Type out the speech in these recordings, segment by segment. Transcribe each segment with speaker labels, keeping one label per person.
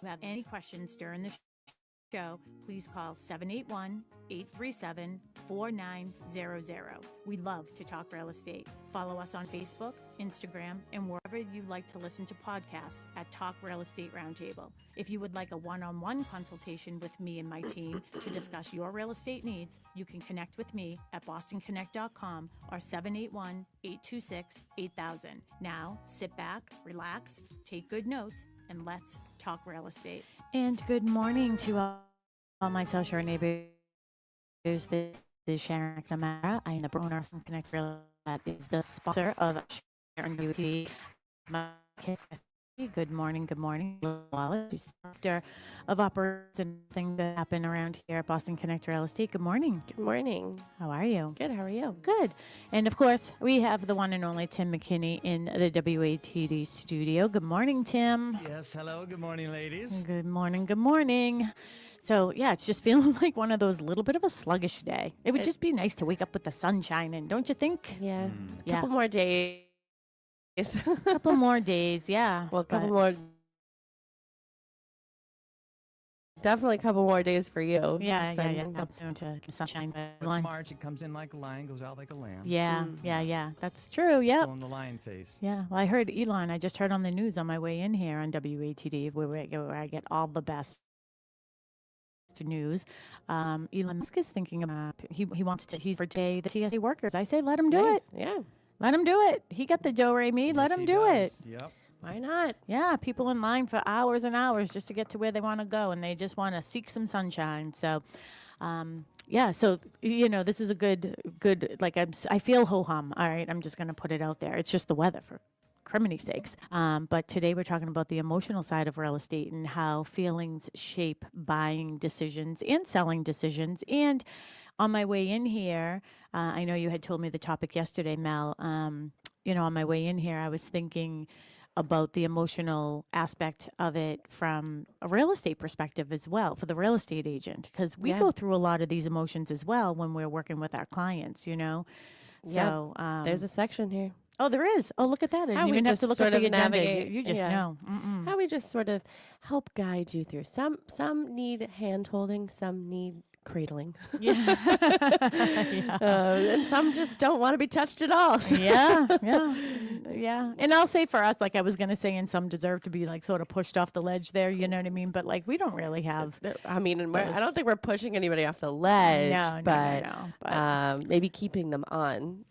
Speaker 1: have any questions during the show, please call 781-837-4900. We love to talk real estate. Follow us on Facebook, Instagram, and wherever you like to listen to podcasts at Talk Real Estate Roundtable. If you would like a one-on-one consultation with me and my team to discuss your real estate needs, you can connect with me at bostonconnect.com or 781-826-8000. Now, sit back, relax, take good notes, and let's talk real estate. And good morning to all my social neighbors. This is Sharon McNamara. I am the owner of Boston Connect Real Estate. That is the sponsor of Sharon TV. Good morning, Wallace. She's the director of operations and things that happen around here at Boston Connect Real Estate. Good morning.
Speaker 2: Good morning.
Speaker 1: How are you?
Speaker 2: Good. How are you?
Speaker 1: Good. And of course, we have the one and only Tim McKinney in the WATD studio. Good morning, Tim.
Speaker 3: Yes. Hello. Good morning, ladies.
Speaker 1: Good morning. Good morning. So, yeah, it's just feeling like one of those little bit of a sluggish day. It would just be nice to wake up with the sun shining, don't you think?
Speaker 2: Yeah.
Speaker 1: Yeah.
Speaker 2: Couple more days.
Speaker 1: Couple more days, yeah.
Speaker 2: Well, definitely a couple more days for you.
Speaker 1: Yeah. Soon to sunshine.
Speaker 3: It's March. It comes in like a lion, goes out like a lamb.
Speaker 1: Yeah. That's true. Yeah.
Speaker 3: Still in the lion face.
Speaker 1: Yeah. Well, I just heard on the news on my way in here on WATD where I get all the best news. Elon Musk is thinking about he's for the TSA workers. I say let him do it.
Speaker 2: Yeah.
Speaker 1: Let him do it. He got the do-re-mi. Let him do it.
Speaker 3: Yep.
Speaker 2: Why not?
Speaker 1: Yeah, people in line for hours and hours just to get to where they want to go, and they just want to seek some sunshine. So, so this is a good. Like I feel ho-hum. All right, I'm just gonna put it out there. It's just the weather for criminy sakes. But today we're talking about the emotional side of real estate and how feelings shape buying decisions and selling decisions. And on my way in here, I know you had told me the topic yesterday, Mel. On my way in here, I was thinking about the emotional aspect of it from a real estate perspective as well for the real estate agent, because we go through a lot of these emotions as well when we're working with our clients, So
Speaker 2: there's a section here.
Speaker 1: Oh, there is. Oh, look at that. I didn't even have to look at the agenda. You just know.
Speaker 2: How we just sort of help guide you through. Some need hand holding, some need cradling.
Speaker 1: Yeah.
Speaker 2: And some just don't want to be touched at all. So.
Speaker 1: Yeah. And I'll say for us, like I was going to say, and some deserve to be like sort of pushed off the ledge there, you know what I mean? But like we don't really have.
Speaker 2: I don't think we're pushing anybody off the ledge.
Speaker 1: No.
Speaker 2: But maybe keeping them on.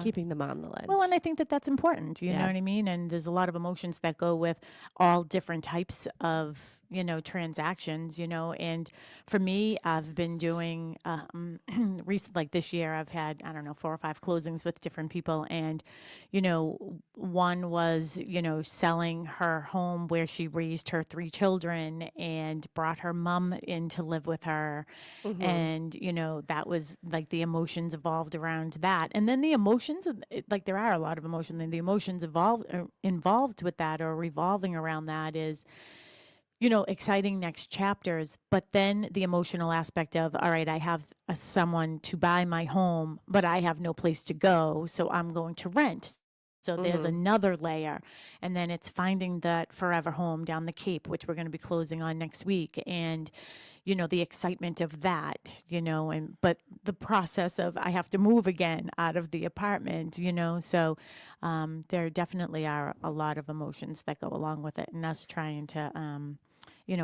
Speaker 2: Keeping them on the ledge.
Speaker 1: Well, and I think that's important. You know what I mean? And there's a lot of emotions that go with all different types of transactions, and for me, I've been doing, recent, like this year, I've had, 4 or 5 closings with different people. And, one was, selling her home where she raised her 3 children and brought her mom in to live with her. Mm-hmm. And, that was like the emotions evolved around that. And then the emotions, like there are a lot of emotions, and the emotions involved with that or revolving around that is, exciting next chapters, but then the emotional aspect of, all right, I have someone to buy my home, but I have no place to go, so I'm going to rent. So there's another layer. And then it's finding that forever home down the Cape, which we're going to be closing on next week. And, the excitement of that, but the process of I have to move again out of the apartment, so there definitely are a lot of emotions that go along with it, and us trying to,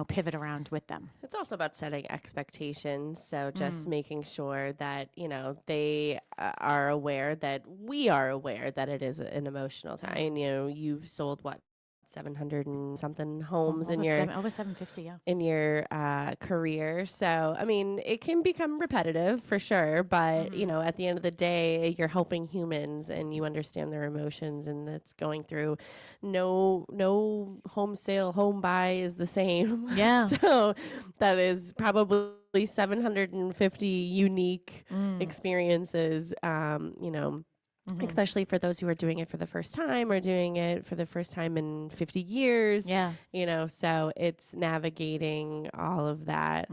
Speaker 1: pivot around with them.
Speaker 2: It's also about setting expectations. So just making sure that, they are aware that we are aware that it is an emotional time. You've sold 700 and something homes
Speaker 1: over
Speaker 2: in
Speaker 1: over 750, yeah.
Speaker 2: In your career. So, it can become repetitive for sure, but at the end of the day, you're helping humans and you understand their emotions, and it's going through no home sale, home buy is the same.
Speaker 1: Yeah.
Speaker 2: So that is probably 750 unique experiences, especially for those who are doing it for the first time or doing it for the first time in 50 years.
Speaker 1: Yeah.
Speaker 2: So it's navigating all of that.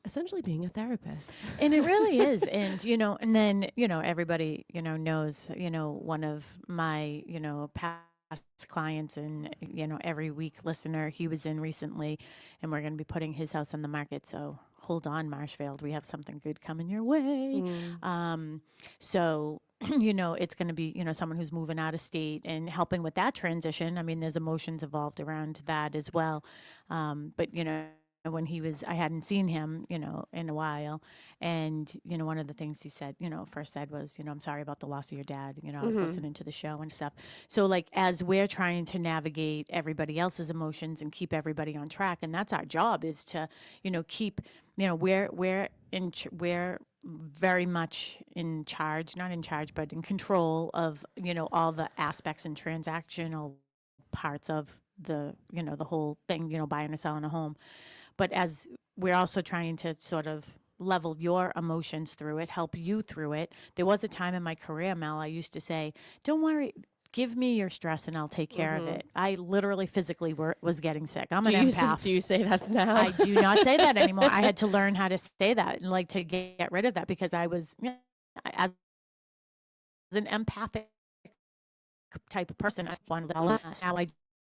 Speaker 2: Essentially being a therapist.
Speaker 1: And it really is. And, and then, everybody, knows, one of my, past clients and, every week listener. He was in recently, and we're going to be putting his house on the market. So hold on, Marshfield. We have something good coming your way. So, it's going to be, someone who's moving out of state and helping with that transition. I mean, there's emotions involved around that as well. But, when I hadn't seen him, in a while. And, one of the things he said, first said was, I'm sorry about the loss of your dad. I was listening to the show and stuff. So like, as we're trying to navigate everybody else's emotions and keep everybody on track, and that's our job, is to, keep, we're very much in charge, not in charge, but in control of, all the aspects and transactional parts of the, the whole thing, buying or selling a home. But as we're also trying to sort of level your emotions through it, help you through it. There was a time in my career, Mel, I used to say, don't worry, give me your stress and I'll take care of it. I literally physically was getting sick. I'm an empath.
Speaker 2: Do you say that now?
Speaker 1: I do not say that anymore. I had to learn how to say that and like to get rid of that, because I was, as an empathic type of person, I wanted how I'm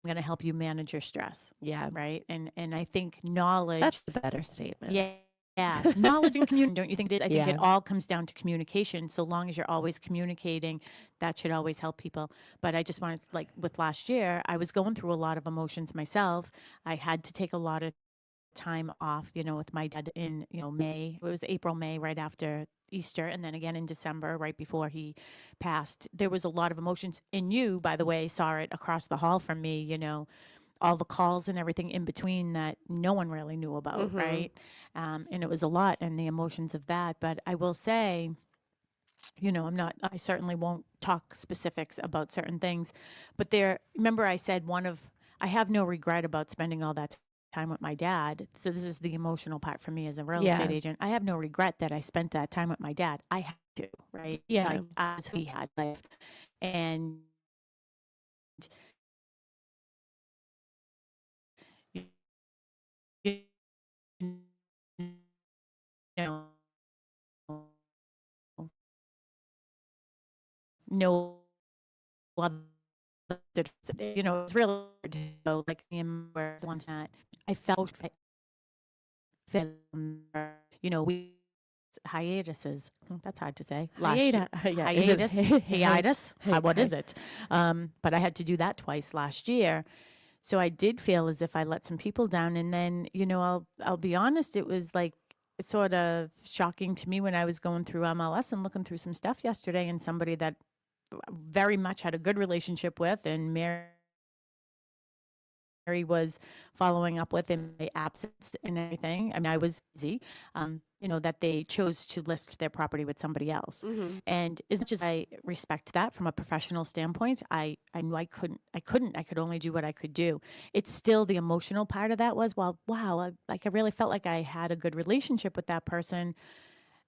Speaker 1: going to help you manage your stress.
Speaker 2: Yeah.
Speaker 1: Right. And I think knowledge.
Speaker 2: That's a better statement.
Speaker 1: Yeah. Yeah. Knowledge and communication. Don't you think it? I think
Speaker 2: Yeah.
Speaker 1: it all comes down to communication. So long as you're always communicating, that should always help people. But I just wanted, like with last year, I was going through a lot of emotions myself. I had to take a lot of time off, with my dad in, May. It was April, May, right after Easter, and then again in December, right before he passed. There was a lot of emotions. And you, by the way, saw it across the hall from me, all the calls and everything in between that no one really knew about, right? And it was a lot, and the emotions of that. But I will say, I certainly won't talk specifics about certain things, but remember I said I have no regret about spending all that time with my dad. So this is the emotional part for me as a real estate agent. I have no regret that I spent that time with my dad. I had to, right?
Speaker 2: Yeah.
Speaker 1: Like, as he had life. And you know, no other, it's really hard to go, like, where the ones that I felt, we hiatuses. That's hard to say. Hiatus. What is it? But I had to do that twice last year. So I did feel as if I let some people down. And then, I'll be honest, it was like sort of shocking to me when I was going through MLS and looking through some stuff yesterday, and somebody that very much had a good relationship with, and Mary was following up with in my absence and everything. I mean, I was busy, that they chose to list their property with somebody else. And as much as I respect that from a professional standpoint, I knew I could only do what I could do. It's still the emotional part of that was, well, wow, I really felt like I had a good relationship with that person.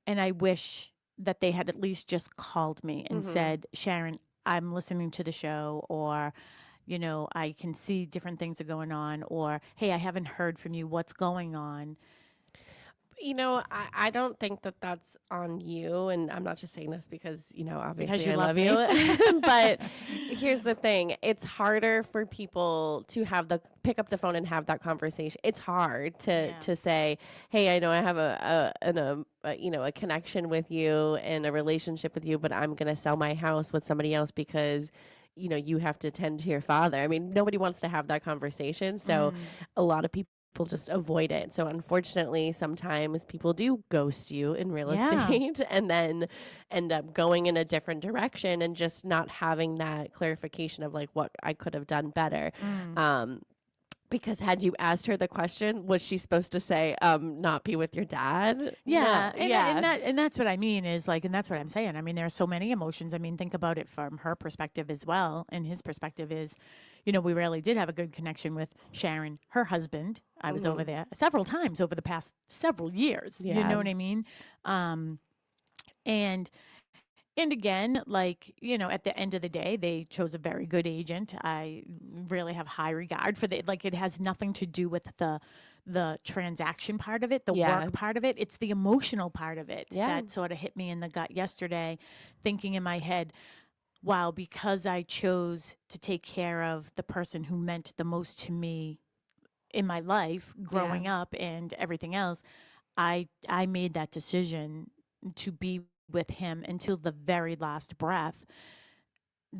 Speaker 1: And I wish that they had at least just called me and said, Sharon, I'm listening to the show, or, I can see different things are going on, or, hey, I haven't heard from you. What's going on?
Speaker 2: I don't think that that's on you. And I'm not just saying this because, obviously
Speaker 1: because you
Speaker 2: I
Speaker 1: love
Speaker 2: you. But here's the thing. It's harder for people to pick up the phone and have that conversation. It's hard to say, hey, I know I have a connection with you and a relationship with you, but I'm going to sell my house with somebody else because you have to tend to your father. I mean, nobody wants to have that conversation. So a lot of people just avoid it. So unfortunately, sometimes people do ghost you in real estate and then end up going in a different direction and just not having that clarification of like what I could have done better. Because had you asked her the question, was she supposed to say, not be with your dad?
Speaker 1: Yeah.
Speaker 2: No.
Speaker 1: And that's what I mean is like, and that's what I'm saying. I mean, there are so many emotions. I mean, think about it from her perspective as well. And his perspective is, we really did have a good connection with Sharon, her husband. I was over there several times over the past several years.
Speaker 2: Yeah.
Speaker 1: You know what I mean? And again, like, at the end of the day, they chose a very good agent. I really have high regard for like, it has nothing to do with the transaction part of it, the work part of it. It's the emotional part of it that sort of hit me in the gut yesterday, thinking in my head, wow, because I chose to take care of the person who meant the most to me in my life growing up and everything else, I made that decision to be with him until the very last breath.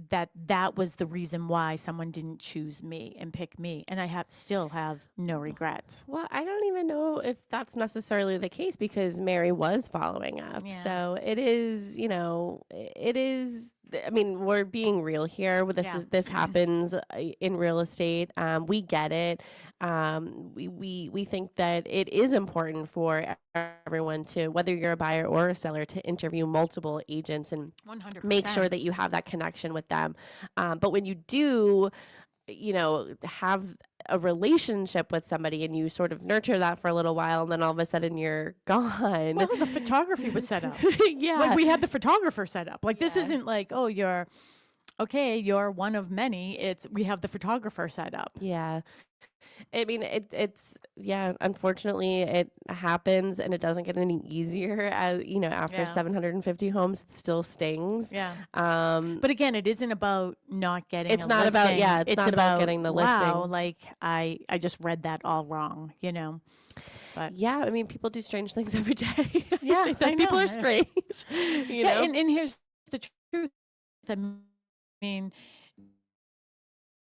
Speaker 1: That was the reason why someone didn't choose me and pick me, and I still have no regrets.
Speaker 2: Well, I don't even know if that's necessarily the case because Mary was following up.
Speaker 1: Yeah.
Speaker 2: So it is, it is. I mean, we're being real here. This happens in real estate. We get it. We think that it is important for everyone to, whether you're a buyer or a seller, to interview multiple agents and
Speaker 1: 100%.
Speaker 2: make sure that you have that connection with them. But when you do, have a relationship with somebody and you sort of nurture that for a little while and then all of a sudden you're gone.
Speaker 1: Well, the photography was set up.
Speaker 2: Yeah.
Speaker 1: Like we had the photographer set up. Like this isn't like, oh, you're one of many. We have the photographer set up.
Speaker 2: Yeah. I mean, it's unfortunately it happens and it doesn't get any easier as, after 750 homes, it still stings.
Speaker 1: Yeah. But again, it isn't about not getting
Speaker 2: it's
Speaker 1: a
Speaker 2: not
Speaker 1: listing.
Speaker 2: about, it's not about getting the listing.
Speaker 1: Wow, like I just read that all wrong, But
Speaker 2: yeah, I mean, people do strange things every day.
Speaker 1: Yeah, I know.
Speaker 2: People are strange, know?
Speaker 1: And here's the truth. I mean,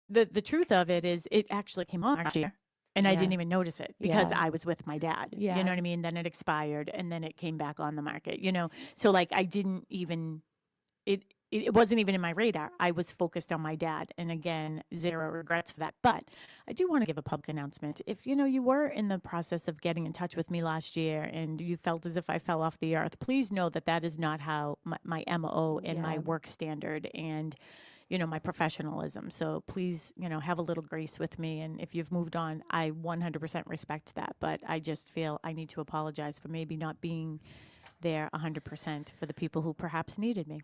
Speaker 1: the truth of it is it actually came on last year and I didn't even notice it because I was with my dad. You know what I mean? Then it expired and then it came back on the market, So like I didn't even it wasn't even in my radar. I was focused on my dad. And again, zero regrets for that. But I do want to give a public announcement. If, you were in the process of getting in touch with me last year and you felt as if I fell off the earth, please know that is not how my MO and my work standard and my professionalism. So please, have a little grace with me. And if you've moved on, I 100% respect that. But I just feel I need to apologize for maybe not being there 100% for the people who perhaps needed me.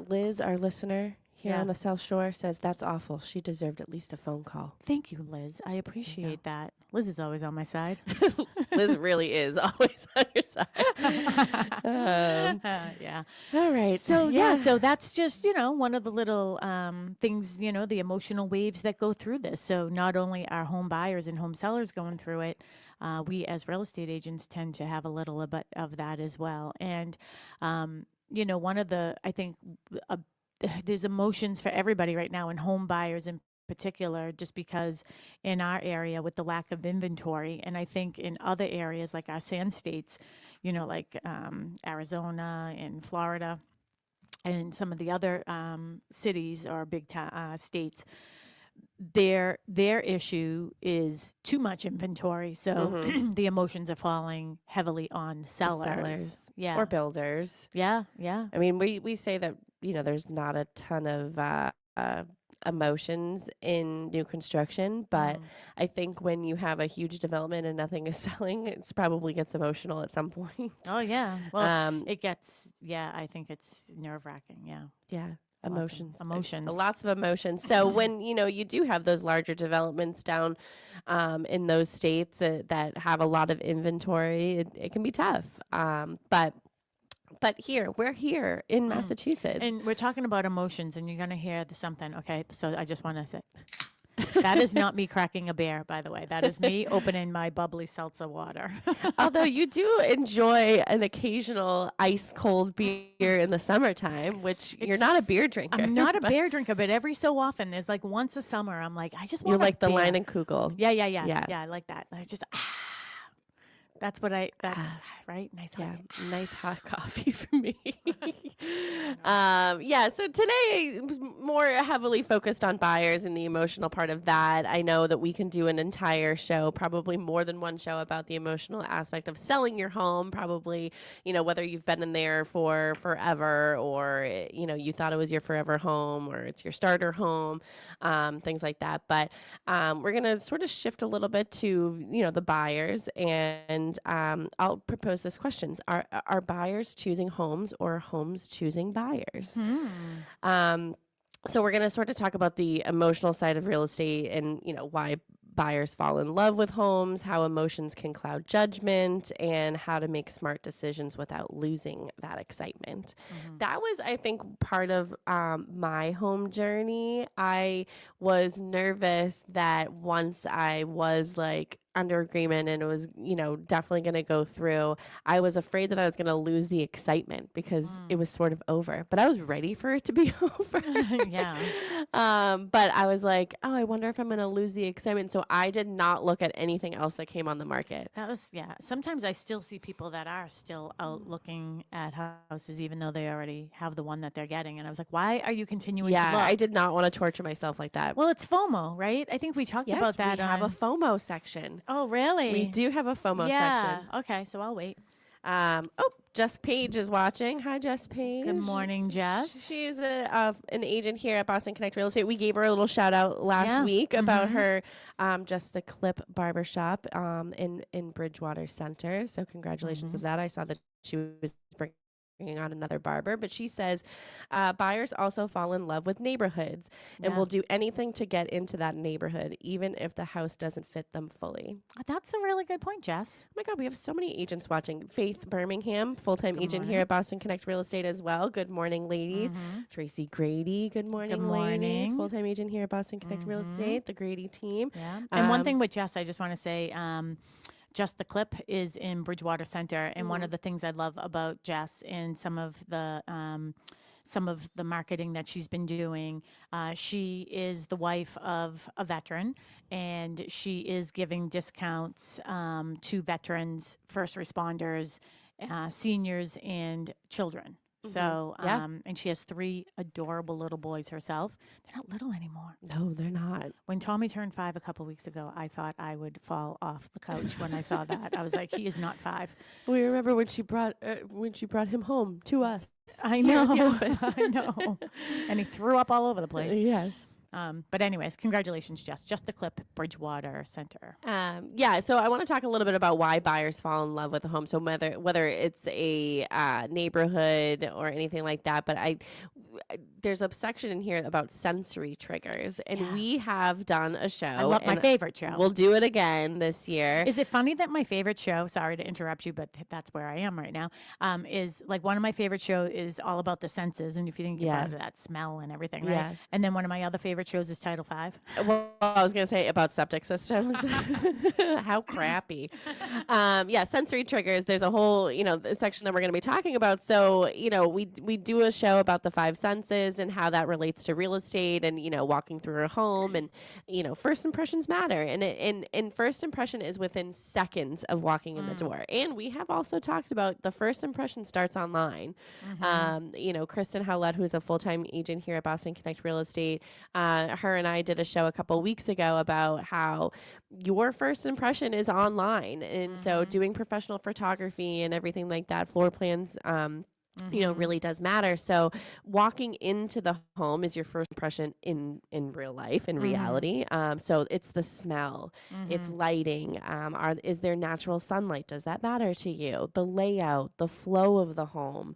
Speaker 2: Liz, our listener here on the South Shore, says that's awful. She deserved at least a phone call.
Speaker 1: Thank you, Liz. I appreciate that. Liz is always on my side.
Speaker 2: Liz really is always on your side.
Speaker 1: Yeah.
Speaker 2: All right.
Speaker 1: So, so that's just, one of the little things, the emotional waves that go through this. So not only are home buyers and home sellers going through it, we as real estate agents tend to have a little bit of that as well. And, one of the, I think, there's emotions for everybody right now, and home buyers in particular, just because in our area with the lack of inventory, and I think in other areas like our sand states, like Arizona and Florida and some of the other cities or big states, their issue is too much inventory. So the emotions are falling heavily on sellers. Yeah.
Speaker 2: Or builders.
Speaker 1: Yeah.
Speaker 2: I mean, we say that, there's not a ton of emotions in new construction, but I think when you have a huge development and nothing is selling, it probably gets emotional at some point.
Speaker 1: Oh, yeah. Well, it gets, I think it's nerve-wracking. Yeah.
Speaker 2: Yeah. Emotions.
Speaker 1: Lots
Speaker 2: of emotions. So when, you do have those larger developments down in those states that have a lot of inventory, it can be tough. But we're here in Massachusetts.
Speaker 1: And we're talking about emotions, and you're going to hear something, okay? So I just want to say, that is not me cracking a beer, by the way. That is me opening my bubbly seltzer water.
Speaker 2: Although you do enjoy an occasional ice cold beer in the summertime, which you're not a beer drinker.
Speaker 1: I'm not a beer drinker, but every so often, there's like once a summer, I'm like, I just want
Speaker 2: You like the
Speaker 1: beer.
Speaker 2: Line and Kugel.
Speaker 1: Yeah, I like that. I just, that's right.
Speaker 2: Nice hot coffee for me. So today was more heavily focused on buyers and the emotional part of that. I know that we can do an entire show, probably more than one show, about the emotional aspect of selling your home, probably, whether you've been in there for forever or, you thought it was your forever home or it's your starter home, things like that. But we're going to sort of shift a little bit to, the buyers, and I'll propose this questions. Are buyers choosing homes or homes choosing buyers? So we're going to sort of talk about the emotional side of real estate and, why buyers fall in love with homes, how emotions can cloud judgment, and how to make smart decisions without losing that excitement. That was, I think, part of my home journey. I was nervous that once I was like under agreement and it was, definitely going to go through, I was afraid that I was going to lose the excitement because it was sort of over. But I was ready for it to be over.
Speaker 1: Yeah.
Speaker 2: But I was like, oh, I wonder if I'm going to lose the excitement. So I did not look at anything else that came on the market.
Speaker 1: That was, yeah. Sometimes I still see people that are still out looking at houses, even though they already have the one that they're getting. And I was like, why are you continuing to look?
Speaker 2: Yeah, I did not want to torture myself like that.
Speaker 1: Well, it's FOMO, right? I think we talked about that.
Speaker 2: We have a FOMO section.
Speaker 1: Oh, really?
Speaker 2: We do have a FOMO section.
Speaker 1: Okay, so I'll wait.
Speaker 2: Jess Page is watching. Hi, Jess Page.
Speaker 1: Good morning, Jess.
Speaker 2: She's an agent here at Boston Connect Real Estate. We gave her a little shout out last week about her Just a Clip barbershop in Bridgewater Center. So congratulations to that. I saw that she was bringing on another barber, but she says buyers also fall in love with neighborhoods and will do anything to get into that neighborhood, even if the house doesn't fit them fully.
Speaker 1: That's a really good point, Jess.
Speaker 2: Oh my God, we have so many agents watching. Faith Birmingham, full-time agent here at Boston Connect Real Estate as well. Good morning, ladies. Tracy Grady, good morning, ladies. Full-time agent here at Boston Connect Real Estate, the Grady team.
Speaker 1: Yeah. And one thing with Jess, I just want to say, Just the Clip is in Bridgewater Center, and one of the things I love about Jess and some of the marketing that she's been doing, she is the wife of a veteran, and she is giving discounts to veterans, first responders, seniors, and children. So, and she has 3 adorable little boys herself. They're not little anymore.
Speaker 2: No, they're not.
Speaker 1: When Tommy turned 5 a couple weeks ago, I thought I would fall off the couch when I saw that. I was like, he is not 5.
Speaker 2: We remember when she brought him home to us.
Speaker 1: I
Speaker 2: here
Speaker 1: know.
Speaker 2: at the office.
Speaker 1: I know. And he threw up all over the place.
Speaker 2: Yeah.
Speaker 1: But anyways, congratulations, Jess. Just the Clip, Bridgewater Center.
Speaker 2: So I want to talk a little bit about why buyers fall in love with a home. So whether it's a neighborhood or anything like that, but there's a section in here about sensory triggers, and we have done a show.
Speaker 1: I love my favorite show.
Speaker 2: We'll do it again this year.
Speaker 1: Is it funny that my favorite show, sorry to interrupt you, but that's where I am right now, is like one of my favorite shows is all about the senses, and if you think about it, that smell and everything, right? Yeah. And then one of my other favorite shows is Title V.
Speaker 2: Well, I was going to say about septic systems. How crappy. Sensory triggers. There's a whole, section that we're going to be talking about. So, we do a show about the 5 senses and how that relates to real estate and, walking through a home and, first impressions matter. And first impression is within seconds of walking in the door. And we have also talked about the first impression starts online. Kristen Howlett, who's a full-time agent here at Boston Connect Real Estate, her and I did a show a couple weeks ago about how your first impression is online. And so doing professional photography and everything like that, floor plans, really does matter. So walking into the home is your first impression in real life, in reality. So it's the smell, it's lighting. Is there natural sunlight? Does that matter to you? The layout, the flow of the home.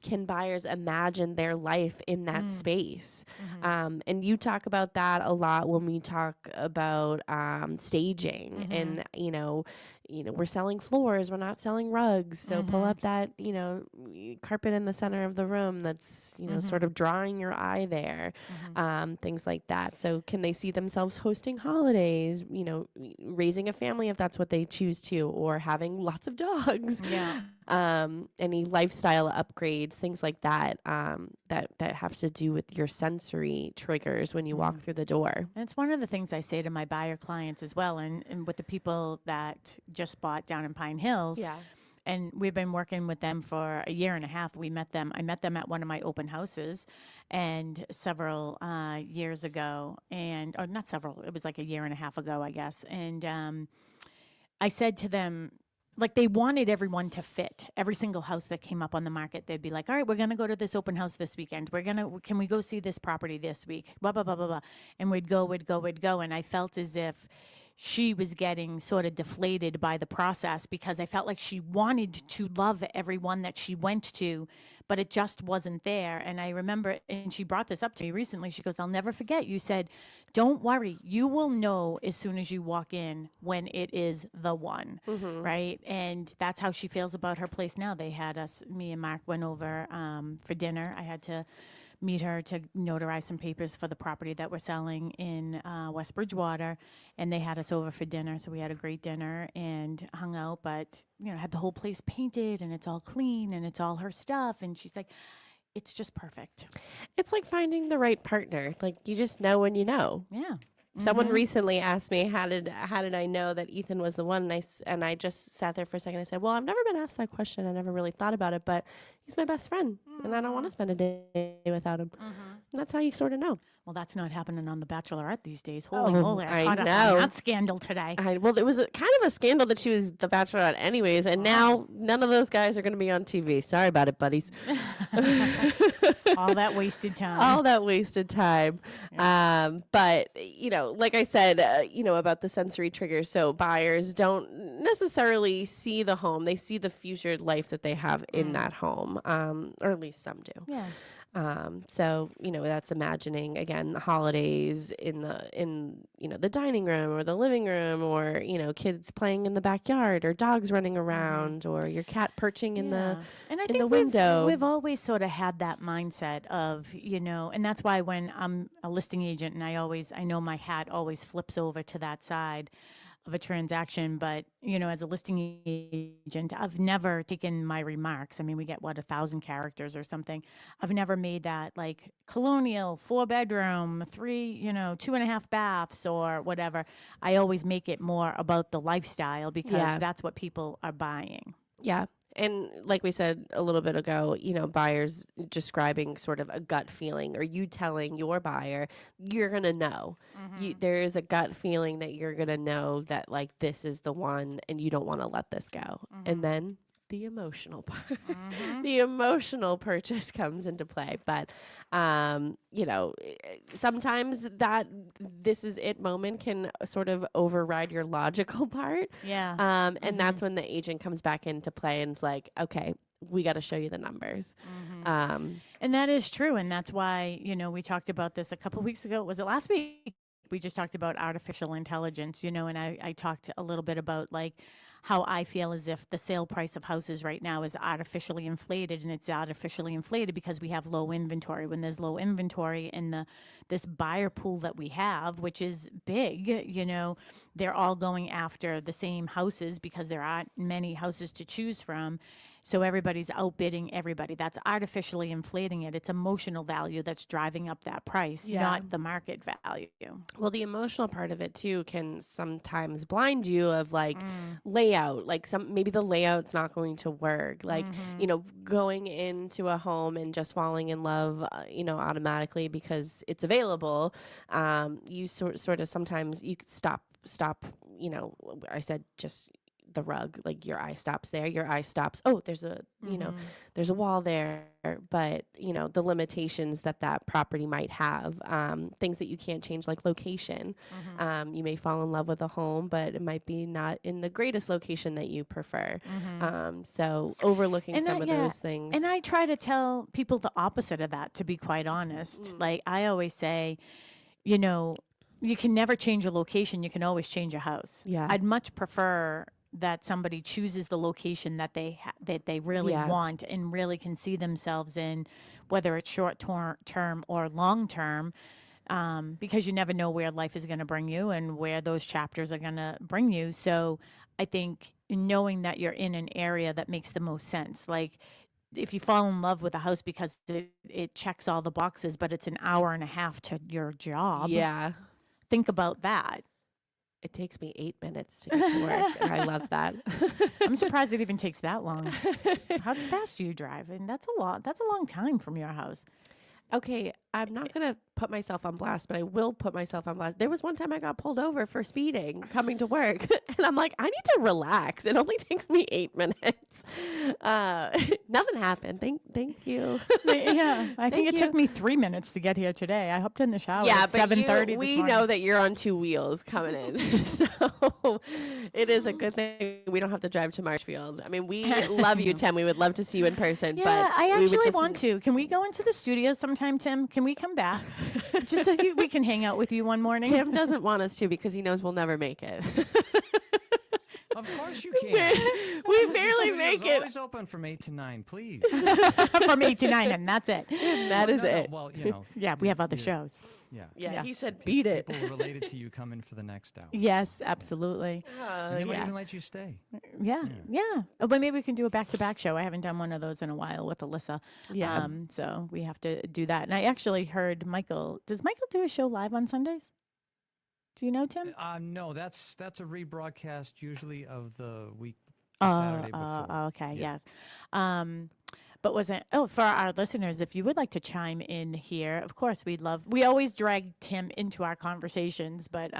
Speaker 2: Can buyers imagine their life in that space? And you talk about that a lot when we talk about staging and, we're selling floors, we're not selling rugs. So pull up that, carpet in the center of the room that's, sort of drawing your eye there, things like that. So can they see themselves hosting holidays, raising a family if that's what they choose to, or having lots of dogs? Yeah. Any lifestyle upgrades, things like that, that have to do with your sensory triggers when you walk through the door.
Speaker 1: And it's one of the things I say to my buyer clients as well, and with the people that just bought down in Pine Hills. Yeah. And we've been working with them for a year and a half. I met them at one of my open houses and several years ago, not several, it was like a year and a half ago, I guess. And I said to them, like, they wanted everyone to fit. Every single house that came up on the market, they'd be like, all right, we're going to go to this open house this weekend. Can we go see this property this week? Blah, blah, blah, blah, blah. And we'd go. And I felt as if she was getting sort of deflated by the process because I felt like she wanted to love everyone that she went to, but it just wasn't there. And I remember, and she brought this up to me recently. She goes, I'll never forget. You said, don't worry. You will know as soon as you walk in when it is the one, right? And that's how she feels about her place now. They had us, me and Mark went over for dinner. I had to meet her to notarize some papers for the property that we're selling in West Bridgewater, and they had us over for dinner. So we had a great dinner and hung out, but had the whole place painted and it's all clean and it's all her stuff. And she's like, it's just perfect.
Speaker 2: It's like finding the right partner. Like you just know when you know.
Speaker 1: Yeah.
Speaker 2: Someone recently asked me, how did I know that Ethan was the one? And I just sat there for a second. I said, well, I've never been asked that question. I never really thought about it, but he's my best friend, and I don't want to spend a day without him. And that's how you sort of know.
Speaker 1: Well, that's not happening on The Bachelorette these days. Holy moly!
Speaker 2: I
Speaker 1: caught up
Speaker 2: know.
Speaker 1: on that scandal today.
Speaker 2: Well, it was kind of a scandal that she was the Bachelorette anyways, and now none of those guys are going to be on TV. Sorry about it, buddies.
Speaker 1: All that wasted time.
Speaker 2: All that wasted time.
Speaker 1: Yeah.
Speaker 2: But, like I said, about the sensory triggers. So buyers don't necessarily see the home. They see the future life that they have in that home, or at least some do.
Speaker 1: Yeah.
Speaker 2: So, that's imagining, again, the holidays in the dining room or the living room, or, kids playing in the backyard, or dogs running around, or your cat perching in the
Speaker 1: and I
Speaker 2: in
Speaker 1: think
Speaker 2: the window.
Speaker 1: We've always sort of had that mindset of, and that's why when I'm a listing agent and I know my hat always flips over to that side of a transaction, but as a listing agent, I've never taken my remarks. I mean, we get 1,000 characters or something. I've never made that like colonial 4-bedroom, 3, 2.5 baths or whatever. I always make it more about the lifestyle because that's what people are buying.
Speaker 2: Yeah. And like we said a little bit ago, buyers describing sort of a gut feeling, or you telling your buyer, you're going to know. There is a gut feeling that you're going to know that like this is the one and you don't want to let this go. And then the emotional part, the emotional purchase comes into play. But, sometimes that this is it moment can sort of override your logical part.
Speaker 1: Yeah.
Speaker 2: And that's when the agent comes back into play and it's like, okay, we got to show you the numbers.
Speaker 1: And that is true. And that's why, we talked about this a couple of weeks ago. Was it last week? We just talked about artificial intelligence, and I talked a little bit about like how I feel as if the sale price of houses right now is artificially inflated, and it's artificially inflated because we have low inventory. When there's low inventory in this buyer pool that we have, which is big, they're all going after the same houses because there aren't many houses to choose from. So everybody's outbidding everybody. That's artificially inflating it. It's emotional value that's driving up that price, not the market value.
Speaker 2: Well, the emotional part of it too can sometimes blind you of like layout, like maybe the layout's not going to work. Like, going into a home and just falling in love, automatically because it's available. You sort of sometimes you could stop, I said just the rug, like your eye stops there, your eye stops. Oh, there's a, there's a wall there, but the limitations that property might have, things that you can't change, like location. You may fall in love with a home, but it might be not in the greatest location that you prefer. So overlooking some of those things.
Speaker 1: And I try to tell people the opposite of that, to be quite honest. Like I always say, you can never change a location. You can always change a house.
Speaker 2: Yeah.
Speaker 1: I'd much prefer that somebody chooses the location that they really want and really can see themselves in, whether it's short term or long term, because you never know where life is going to bring you and where those chapters are going to bring you. So I think knowing that you're in an area that makes the most sense, like if you fall in love with a house because it checks all the boxes, but it's an hour and a half to your job.
Speaker 2: Yeah.
Speaker 1: Think about that.
Speaker 2: It takes me 8 minutes to get to work, and I love that.
Speaker 1: I'm surprised it even takes that long. How fast do you drive? And that's a lot. That's a long time from your house.
Speaker 2: Okay, I'm not going to put myself on blast, but I will put myself on blast. There was one time I got pulled over for speeding coming to work. And I'm like, I need to relax. It only takes me 8 minutes. Nothing happened. Thank you.
Speaker 1: Yeah, I think it took me 3 minutes to get here today. I hopped in the shower at 7:30 this
Speaker 2: we
Speaker 1: morning.
Speaker 2: know that you're on 2 wheels coming in. So it is a good thing we don't have to drive to Marshfield. I mean, we love you, Tim. We would love to see you in person.
Speaker 1: Yeah,
Speaker 2: but
Speaker 1: I
Speaker 2: we would
Speaker 1: actually
Speaker 2: just
Speaker 1: want to. Can we go into the studio sometime, Tim? Can we come back? Just so we can hang out with you one morning.
Speaker 2: Tim doesn't want us to because he knows we'll never make it.
Speaker 3: Of course you can.
Speaker 2: We
Speaker 3: The
Speaker 2: barely
Speaker 3: studio's
Speaker 2: make it.
Speaker 3: always open from 8 to 9, please.
Speaker 1: From 8 to 9, and that's it.
Speaker 2: That is it.
Speaker 3: Well, you know.
Speaker 1: Yeah, we have other shows.
Speaker 3: Yeah.
Speaker 2: Yeah,
Speaker 1: Yeah.
Speaker 2: he said beat it.
Speaker 3: People related to you come in for the next hour.
Speaker 1: Yes, absolutely.
Speaker 3: And they might even let you stay.
Speaker 1: Yeah. Oh, but maybe we can do a back-to-back show. I haven't done one of those in a while with Alyssa.
Speaker 2: Yeah.
Speaker 1: So we have to do that. And I actually heard Michael. Does Michael do a show live on Sundays? Do you know, Tim?
Speaker 3: No, that's a rebroadcast usually of the week Saturday before.
Speaker 1: Okay, yeah. But for our listeners, if you would like to chime in here, of course, we always drag Tim into our conversations, but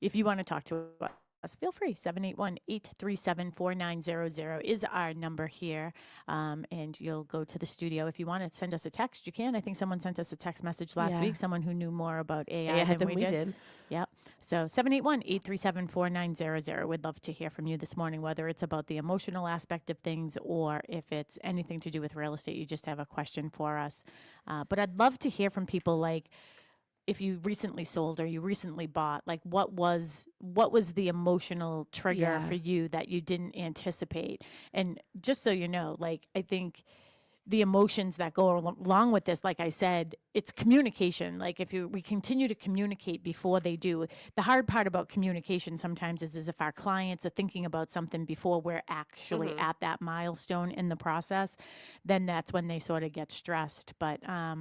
Speaker 1: if you want to talk to us, feel free. 781-837-4900 is our number here. And you'll go to the studio. If you want to send us a text, you can. I think someone sent us a text message last week, someone who knew more about AI than we did. Yep. So 781-837-4900. We'd love to hear from you this morning, whether it's about the emotional aspect of things or if it's anything to do with real estate. You just have a question for us. But I'd love to hear from people like, if you recently sold or you recently bought, like what was the emotional trigger for you that you didn't anticipate? And just so you know, like, I think the emotions that go along with this, like I said, it's communication. Like we continue to communicate before they do. The hard part about communication sometimes is if our clients are thinking about something before we're actually at that milestone in the process, then that's when they sort of get stressed. But I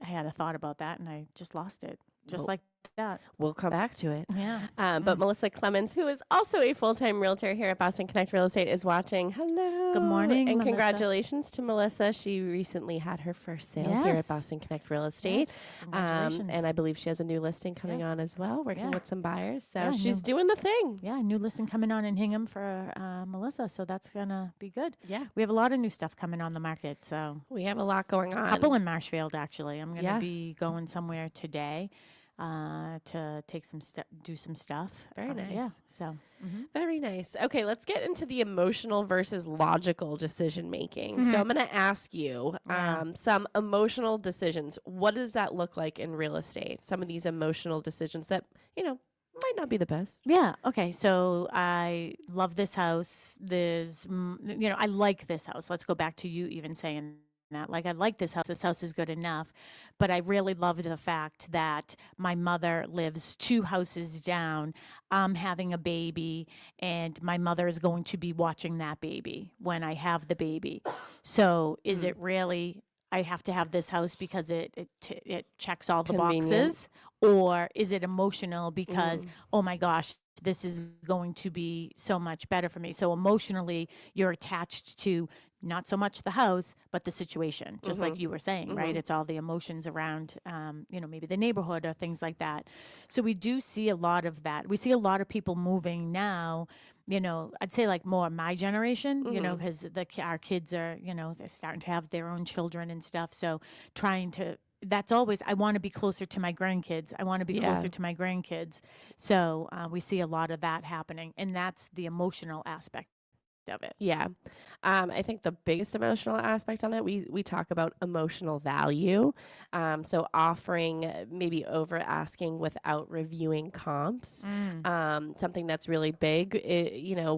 Speaker 1: had a thought about that and I just lost it. Just like that.
Speaker 2: We'll come back to it.
Speaker 1: Yeah.
Speaker 2: But Melissa Clemens, who is also a full-time realtor here at Boston Connect Real Estate, is watching. Hello.
Speaker 1: Good morning,
Speaker 2: And
Speaker 1: Melissa.
Speaker 2: Congratulations to Melissa. She recently had her first sale here at Boston Connect Real Estate.
Speaker 1: Yes. Congratulations.
Speaker 2: And I believe she has a new listing coming on as well, working with some buyers. So
Speaker 1: Yeah,
Speaker 2: she's doing the thing.
Speaker 1: Yeah, new listing coming on in Hingham for Melissa, so that's going to be good.
Speaker 2: Yeah.
Speaker 1: We have a lot of new stuff coming on the market, so.
Speaker 2: We have a lot going on.
Speaker 1: A couple in Marshfield, actually. I'm going to be going somewhere today to do some stuff.
Speaker 2: Very nice.
Speaker 1: Yeah, so.
Speaker 2: Very nice. Okay, let's get into the emotional versus logical decision making. So I'm going to ask you some emotional decisions. What does that look like in real estate? Some of these emotional decisions that, might not be the best.
Speaker 1: Yeah. Okay. So I love this house. I like this house. Let's go back to you even saying that. Like, I like this house. This house is good enough. But I really love the fact that my mother lives 2 houses down. I'm having a baby, and my mother is going to be watching that baby when I have the baby. So is it really, I have to have this house because it checks all the boxes? Or is it emotional because, oh my gosh, this is going to be so much better for me? So emotionally, you're attached to not so much the house, but the situation, just like you were saying, right? It's all the emotions around, maybe the neighborhood or things like that. So we do see a lot of that. We see a lot of people moving now, I'd say like more my generation, because our kids are, they're starting to have their own children and stuff. So that's always, I want to be closer to my grandkids. I want to be closer to my grandkids. So we see a lot of that happening, and that's the emotional aspect of it.
Speaker 2: Yeah. I think the biggest emotional aspect on it, we talk about emotional value. So offering, maybe over asking without reviewing comps. Something that's really big,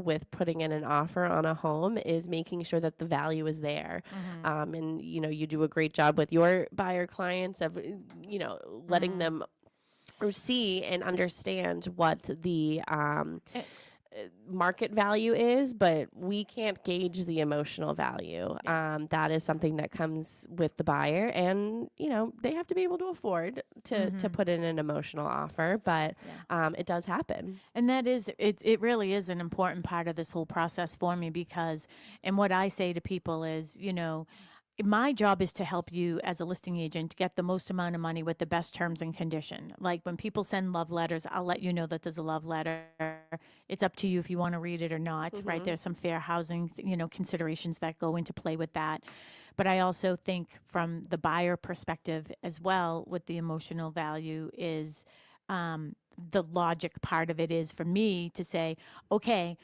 Speaker 2: with putting in an offer on a home is making sure that the value is there. And, you do a great job with your buyer clients of, letting them see and understand what the market value is, but we can't gauge the emotional value. That is something that comes with the buyer, and they have to be able to afford to put in an emotional offer, but it does happen.
Speaker 1: And that is, it really is an important part of this whole process for me, because, and what I say to people is, my job is to help you as a listing agent get the most amount of money with the best terms and condition. Like when people send love letters, I'll let you know that there's a love letter. It's up to you if you want to read it or not, right? There's some fair housing, considerations that go into play with that. But I also think from the buyer perspective as well, with the emotional value is the logic part of it is for me to say, okay,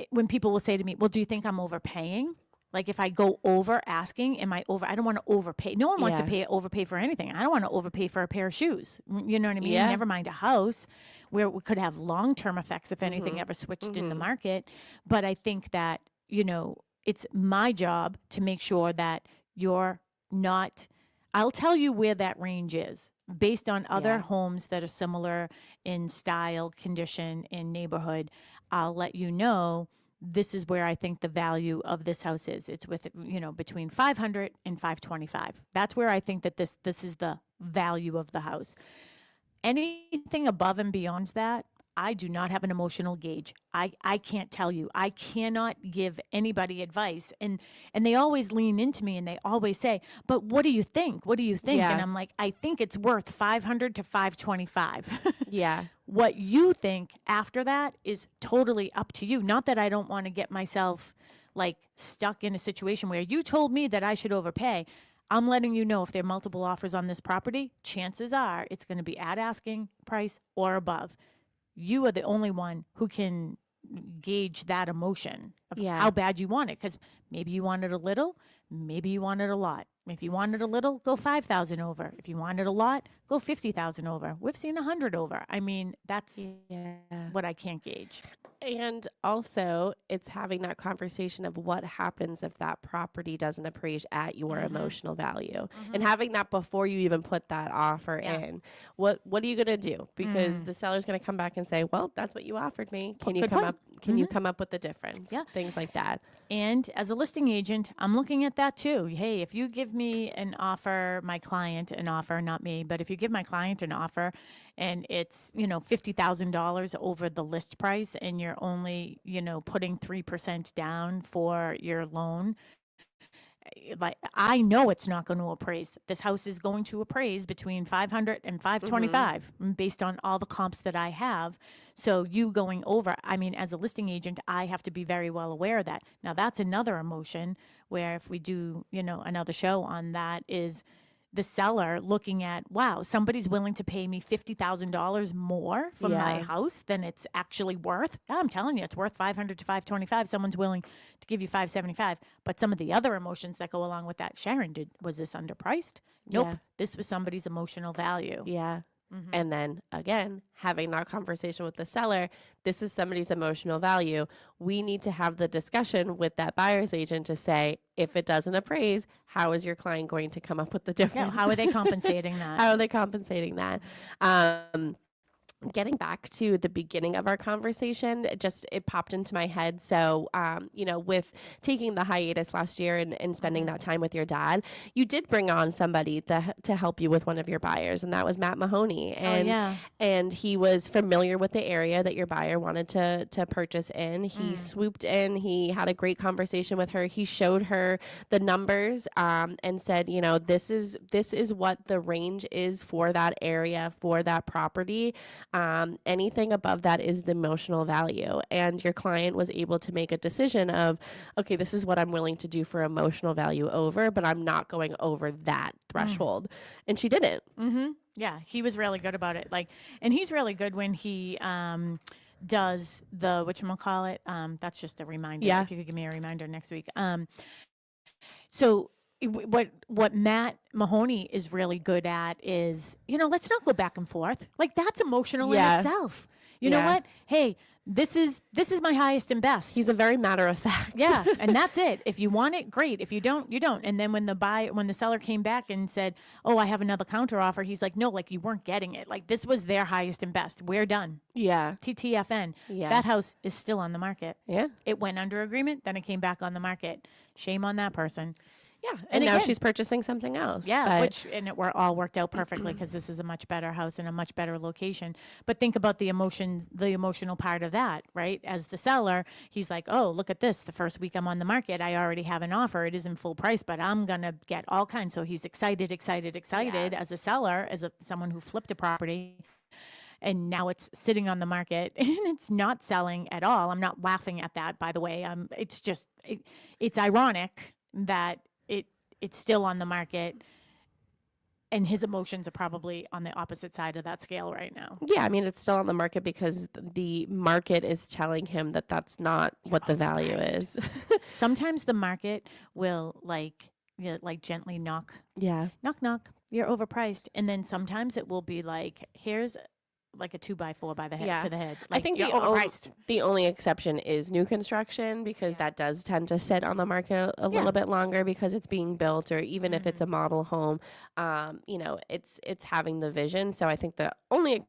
Speaker 1: when people will say to me, well, do you think I'm overpaying? Like if I go over asking, am I over? I don't want to overpay. No one wants to overpay for anything. I don't want to overpay for a pair of shoes. You know what I mean?
Speaker 2: Yeah.
Speaker 1: Never mind a house where it could have long-term effects if anything ever switched in the market. But I think that, it's my job to make sure that you're not, I'll tell you where that range is based on other homes that are similar in style, condition, and neighborhood. I'll let you know this is where I think the value of this house is. It's with, between 500 and 525. That's where I think that this is the value of the house. Anything above and beyond that, I do not have an emotional gauge. I can't tell you. I cannot give anybody advice. And they always lean into me and they always say, but what do you think? What do you think?
Speaker 2: Yeah.
Speaker 1: And I'm like, I think it's worth 500 to 525.
Speaker 2: Yeah.
Speaker 1: What you think after that is totally up to you. Not that I don't want to get myself like stuck in a situation where you told me that I should overpay. I'm letting you know if there are multiple offers on this property, chances are it's going to be at asking price or above. You are the only one who can gauge that emotion of how bad you want it. Because maybe you want it a little, maybe you want it a lot. If you wanted a little, go 5,000 over. If you wanted a lot, go 50,000 over. We've seen 100 over. I mean, that's what I can't gauge.
Speaker 2: And also, it's having that conversation of what happens if that property doesn't appraise at your emotional value, and having that before you even put that offer in. What are you going to do? Because the seller's going to come back and say, "Well, that's what you offered me. Can you come up? Can you come up with the difference?"
Speaker 1: Yeah.
Speaker 2: Things like that.
Speaker 1: And as a listing agent, I'm looking at that too. Hey, if you give me an offer, my client an offer, not me, but if you give my client an offer and it's, $50,000 over the list price and you're only, putting 3% down for your loan, like I know it's not going to appraise. This house is going to appraise between 500 and 525 based on all the comps that I have. So you going over, I mean, as a listing agent, I have to be very well aware of that. Now that's another emotion where if we do, another show on that is the seller looking at, wow, somebody's willing to pay me $50,000 more for my house than it's actually worth. Yeah, I'm telling you, it's worth 500 to 525. Someone's willing to give you 575. But some of the other emotions that go along with that, Sharon, was this underpriced? Nope.
Speaker 2: Yeah.
Speaker 1: This was somebody's emotional value.
Speaker 2: Yeah. And then again, having that conversation with the seller, this is somebody's emotional value. We need to have the discussion with that buyer's agent to say, if it doesn't appraise, how is your client going to come up with the difference?
Speaker 1: Yeah, how are they compensating that?
Speaker 2: How are they compensating that? Getting back to the beginning of our conversation, it popped into my head. So, with taking the hiatus last year and spending that time with your dad, you did bring on somebody to help you with one of your buyers, and that was Matt Mahoney. And he was familiar with the area that your buyer wanted to purchase in. He swooped in. He had a great conversation with her. He showed her the numbers and said, this is what the range is for that area, for that property. Anything above that is the emotional value. And your client was able to make a decision of, okay, this is what I'm willing to do for emotional value over, but I'm not going over that threshold. And she didn't.
Speaker 1: Yeah, he was really good about it. And he's really good when he does the, whatchamacallit, that's just a reminder.
Speaker 2: Yeah.
Speaker 1: If you could give me a reminder next week. So what Matt Mahoney is really good at is, let's not go back and forth. Like that's emotional in itself. You know what? Hey, this is my highest and best.
Speaker 2: He's a very matter of fact.
Speaker 1: Yeah, and that's it. If you want it, great. If you don't, you don't. And then when the seller came back and said, "Oh, I have another counter offer," he's like, "No, like you weren't getting it. Like this was their highest and best. We're done."
Speaker 2: Yeah.
Speaker 1: TTFN.
Speaker 2: Yeah.
Speaker 1: That house is still on the market.
Speaker 2: Yeah.
Speaker 1: It went under agreement, then it came back on the market. Shame on that person.
Speaker 2: Yeah.
Speaker 1: And
Speaker 2: And now
Speaker 1: again,
Speaker 2: she's purchasing something else.
Speaker 1: yeah,
Speaker 2: But
Speaker 1: and it were all worked out perfectly because this is a much better house and a much better location. But think about the emotional part of that, right? As the seller, he's like, "Oh, look at this! The first week I'm on the market, I already have an offer. It isn't full price, but I'm gonna get all kinds." So he's excited, excited, excited as a seller, as someone who flipped a property, and now it's sitting on the market and it's not selling at all. I'm not laughing at that, by the way. It's just it's ironic that it's still on the market, and his emotions are probably on the opposite side of that scale right now.
Speaker 2: yeah, I mean, it's still on the market because the market is telling him that that's not what the value is.
Speaker 1: Sometimes the market will like gently knock,
Speaker 2: Yeah.
Speaker 1: knock, knock. You're overpriced, and then sometimes it will be like, here's like a 2x4 by the head
Speaker 2: Yeah.
Speaker 1: to the head.
Speaker 2: I
Speaker 1: Like,
Speaker 2: think
Speaker 1: you're
Speaker 2: the
Speaker 1: overpriced.
Speaker 2: the only exception is new construction because that does tend to sit on the market a little bit longer because it's being built, or even if it's a model home, it's having the vision. So I think the only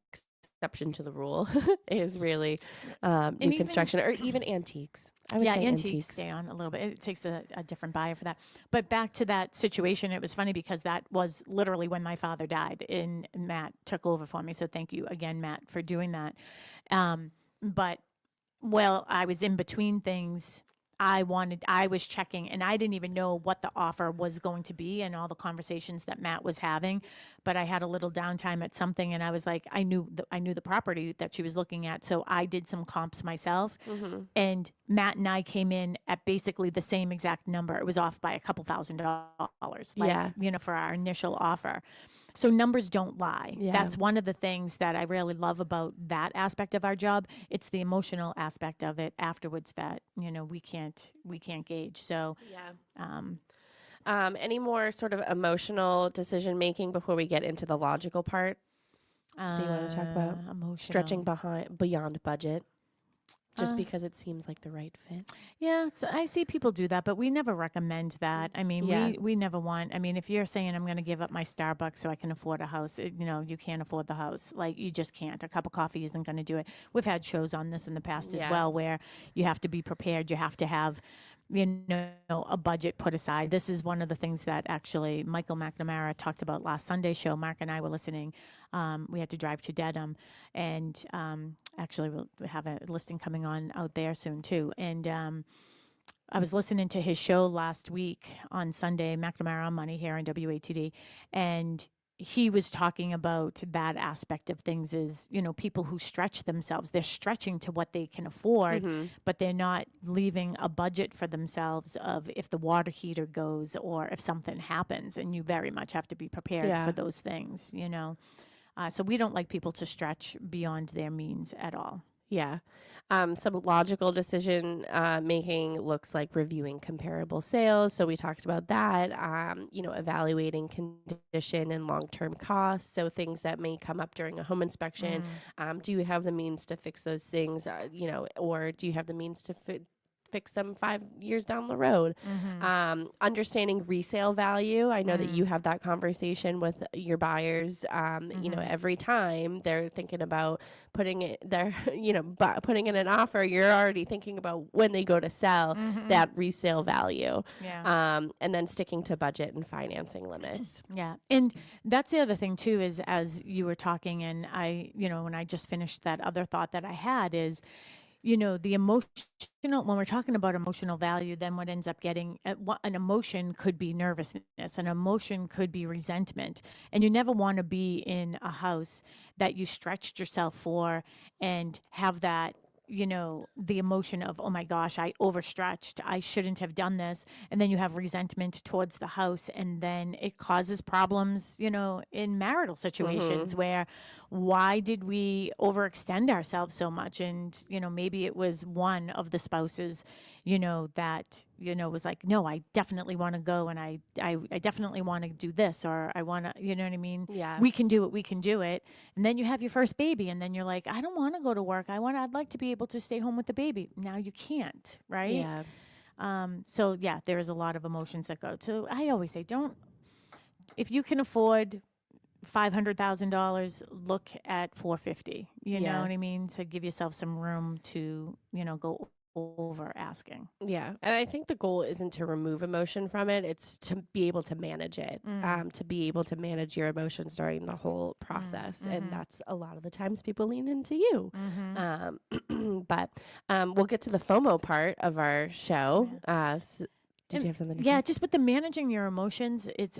Speaker 2: exception to the rule is really new
Speaker 1: even
Speaker 2: construction or even antiques. I would say
Speaker 1: antiques stay on a little bit. It takes a different buyer for that. But back to that situation, it was funny because that was literally when my father died, and Matt took over for me. So thank you again, Matt, for doing that. But well, I was in between things. I was checking, and I didn't even know what the offer was going to be and all the conversations that Matt was having. But I had a little downtime at something, and I was like, I knew the property that she was looking at, so I did some comps myself. And Matt and I came in at basically the same exact number. It was off by a couple $1,000s, for our initial offer. So numbers don't lie.
Speaker 2: Yeah.
Speaker 1: That's one of the things that I really love about that aspect of our job. It's the emotional aspect of it afterwards that, we can't gauge. So
Speaker 2: any more sort of emotional decision making before we get into the logical part that you want to talk about? Stretching beyond budget. Just because it seems like the right fit.
Speaker 1: Yeah, I see people do that, but we never recommend that. I mean, we never want. I mean, if you're saying I'm going to give up my Starbucks so I can afford a house, you can't afford the house. Like, you just can't. A cup of coffee isn't going to do it. We've had shows on this in the past as well, where you have to be prepared. You have to have, a budget put aside. This is one of the things that actually Michael McNamara talked about last Sunday's show. Mark and I were listening. We had to drive to Dedham, and actually we'll have a listing coming on out there soon too. And I was listening to his show last week on Sunday, McNamara on Money here on WATD, and he was talking about that aspect of things is, people who stretch themselves, they're stretching to what they can afford, but they're not leaving a budget for themselves of if the water heater goes or if something happens, and you very much have to be prepared for those things, So we don't like people to stretch beyond their means at all.
Speaker 2: Yeah. Some logical decision making looks like reviewing comparable sales. So we talked about that, evaluating condition and long-term costs. So things that may come up during a home inspection. Do you have the means to fix those things, or do you have the means to fix them 5 years down the road? Understanding resale value. I know that you have that conversation with your buyers. Every time they're thinking about putting in an offer, you're already thinking about when they go to sell that resale value. And then sticking to budget and financing limits.
Speaker 1: Yeah. And that's the other thing too, is as you were talking, and I, when I just finished that other thought that I had is, the when we're talking about emotional value, then what ends up getting an emotion could be nervousness, an emotion could be resentment. And you never want to be in a house that you stretched yourself for and have that, the emotion of, oh my gosh, I overstretched, I shouldn't have done this. And then you have resentment towards the house, and then it causes problems, in marital situations where why did we overextend ourselves so much? And, maybe it was one of the spouses, that, was like, no, I definitely want to go, and I definitely want to do this, or I want to, you know what I mean?
Speaker 2: Yeah.
Speaker 1: We can do it. And then you have your first baby, and then you're like, I don't want to go to work. I'd like to be able to stay home with the baby. Now you can't, right?
Speaker 2: Yeah.
Speaker 1: So yeah, there is a lot of emotions that go to. I always say, if you can afford $500,000, look at 450. You know what I mean? To give yourself some room to, go over asking.
Speaker 2: Yeah. And I think the goal isn't to remove emotion from it. It's to be able to manage it, to be able to manage your emotions during the whole process. And that's a lot of the times people lean into you. But we'll get to the FOMO part of our show. Did you have something to say?
Speaker 1: Yeah, just with the managing your emotions, it's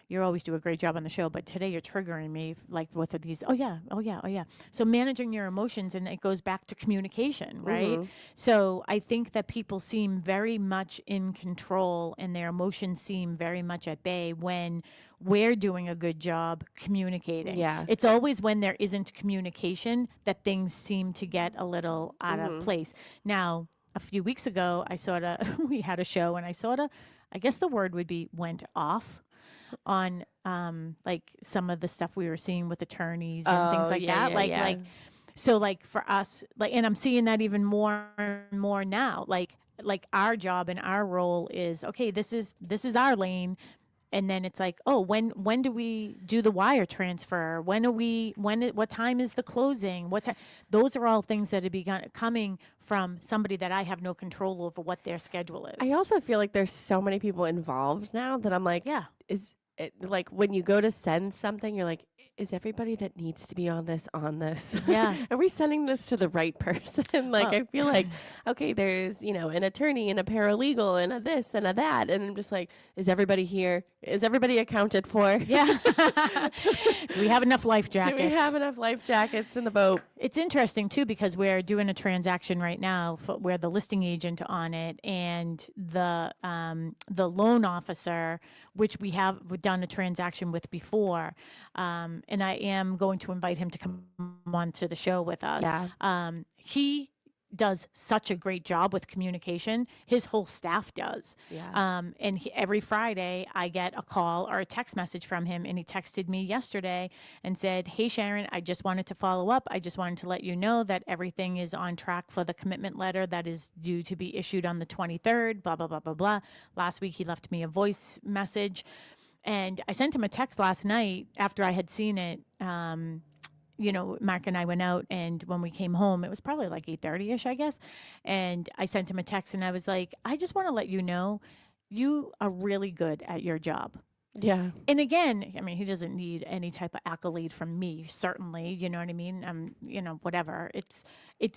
Speaker 1: you always do a great job on the show, but today you're triggering me like with these. Oh yeah, oh yeah, oh yeah. So managing your emotions, and it goes back to communication, right? So I think that people seem very much in control, and their emotions seem very much at bay when we're doing a good job communicating.
Speaker 2: Yeah.
Speaker 1: It's always when there isn't communication that things seem to get a little out of place. Now, a few weeks ago, we had a show, and I guess the word would be went off on like some of the stuff we were seeing with attorneys and things like that. So like for us, like, and I'm seeing that even more and more now. Like our job and our role is, okay, this is our lane. And then it's like, oh, when do we do the wire transfer? What time is the closing? Those are all things that have coming from somebody that I have no control over what their schedule is.
Speaker 2: I also feel like there's so many people involved now that I'm like,
Speaker 1: yeah,
Speaker 2: is it, like when you go to send something, you're like, is everybody that needs to be on this?
Speaker 1: Yeah.
Speaker 2: Are we sending this to the right person? I feel like, okay, there's, an attorney and a paralegal and a this and a that. And I'm just like, is everybody here? Is everybody accounted for?
Speaker 1: Yeah. Do we have enough life jackets?
Speaker 2: Do we have enough life jackets in the boat?
Speaker 1: It's interesting too, because we're doing a transaction right now where the listing agent on it and the loan officer, which we've done a transaction with before. And I am going to invite him to come on to the show with us.
Speaker 2: Yeah.
Speaker 1: He does such a great job with communication. His whole staff does.
Speaker 2: Yeah.
Speaker 1: And every Friday I get a call or a text message from him. And he texted me yesterday and said, hey, Sharon, I just wanted to follow up. I just wanted to let you know that everything is on track for the commitment letter that is due to be issued on the 23rd, blah, blah, blah, blah, blah. Last week he left me a voice message. And I sent him a text last night after I had seen it. Mark and I went out, and when we came home, it was probably like 8:30ish, I guess. And I sent him a text, and I was like, I just want to let you know, you are really good at your job.
Speaker 2: Yeah.
Speaker 1: And again, I mean, he doesn't need any type of accolade from me, certainly, you know what I mean? Whatever.